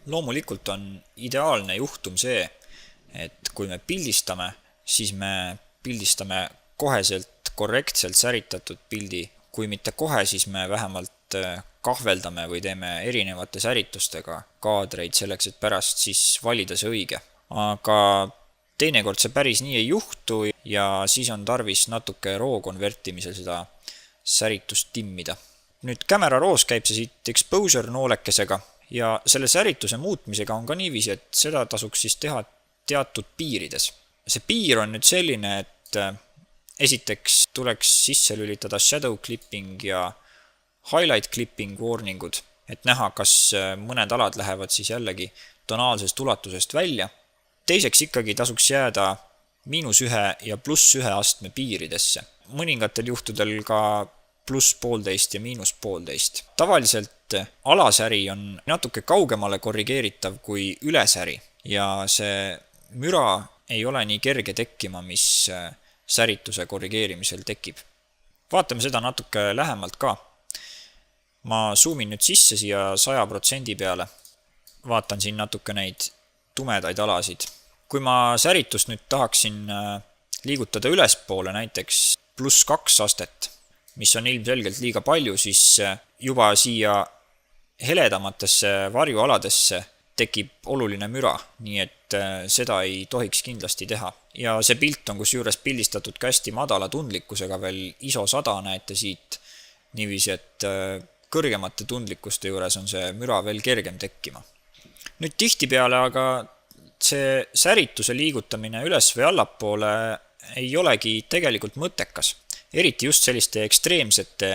Loomulikult on ideaalne juhtum see, et kui me pildistame, siis me pildistame koheselt korrektselt säritatud pildi. Kui mitte kohe, siis me vähemalt kahveldame või teeme erinevate säritustega kaadreid selleks, et pärast siis valida see õige. Aga teinekord see päris nii ei juhtu ja siis on tarvis natuke RAW konvertimisel seda säritust timmida. Nüüd Camera Raw's käib see siit exposure noolekesega ja selle särituse muutmisega on ka niiviisi, et seda tasuks siis teha teatud piirides. See piir on nüüd selline, et esiteks tuleks sisse lülitada shadow clipping ja highlight clipping warningud, et näha, kas mõned alad lähevad siis jällegi tonaalsest ulatusest välja. Teiseks ikkagi tasuks jääda -1 ja +1 astme piiridesse. Mõningatel juhtudel ka +1,5 ja -1,5. Tavaliselt alasäri on natuke kaugemale korrigeeritav kui ülesäri ja see müra ei ole nii kerge tekkima, mis särituse korrigeerimisel tekib. Vaatame seda natuke lähemalt ka. Ma zoomin nüüd sisse siia 100% peale. Vaatan siin natuke neid tumedaid alasid. Kui ma säritust nüüd tahaksin liigutada ülespoole, näiteks +2 astet, mis on ilmselgelt liiga palju, siis juba siia heledamatesse varjualadesse tekib oluline müra, nii et seda ei tohiks kindlasti teha. Ja see pilt on kusjuures pildistatud ka hästi madala tundlikkusega, veel ISO 100 näete siit, niiviisi, et kõrgemate tundlikkuste juures on see müra veel kergem tekkima. Nüüd tihtipeale aga see särituse liigutamine üles või allapoole ei olegi tegelikult mõttekas. Eriti just selliste ekstreemsete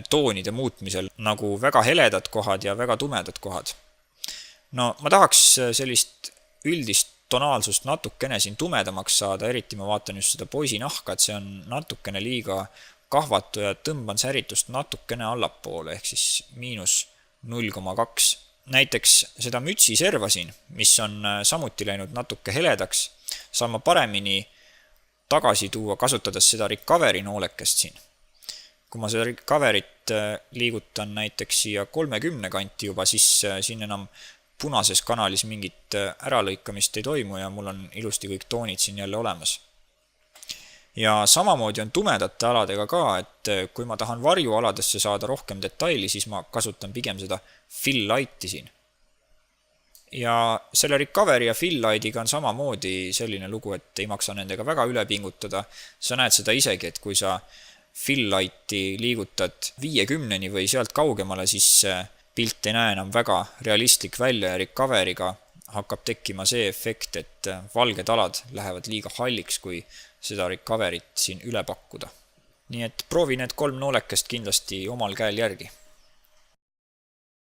toonide muutmisel, nagu väga heledad kohad ja väga tumedad kohad. No ma tahaks sellist üldist tonaalsust natukene siin tumedamaks saada, eriti ma vaatan just seda poisi nahka, et see on natukene liiga kahvatu ja tõmban säritust natukene allapoole, ehk siis -0,2. Näiteks seda mütsi serva siin, mis on samuti läinud natuke heledaks, saan ma paremini tagasi tuua, kasutades seda recovery noolekest siin. Kui ma seda recoveryt liigutan näiteks siia 30 kanti juba, siis siin enam punases kanalis mingit äralõikamist ei toimu ja mul on ilusti kõik toonid siin jälle olemas. Ja samamoodi on tumedate aladega ka, et kui ma tahan varjualadesse saada rohkem detaili, siis ma kasutan pigem seda fill lighti siin. Ja selle recovery ja fill lightiga on samamoodi selline lugu, et ei maksa nendega väga üle pingutada. Sa näed seda isegi, et kui sa fill lighti liigutad 50 või sealt kaugemale, siis pilt ei näe enam väga realistlik välja ja recoveryga hakkab tekkima see efekt, et valged alad lähevad liiga halliks, kui seda recoveryt siin üle pakkuda. Nii et proovi need 3 noolekest kindlasti omal käel järgi.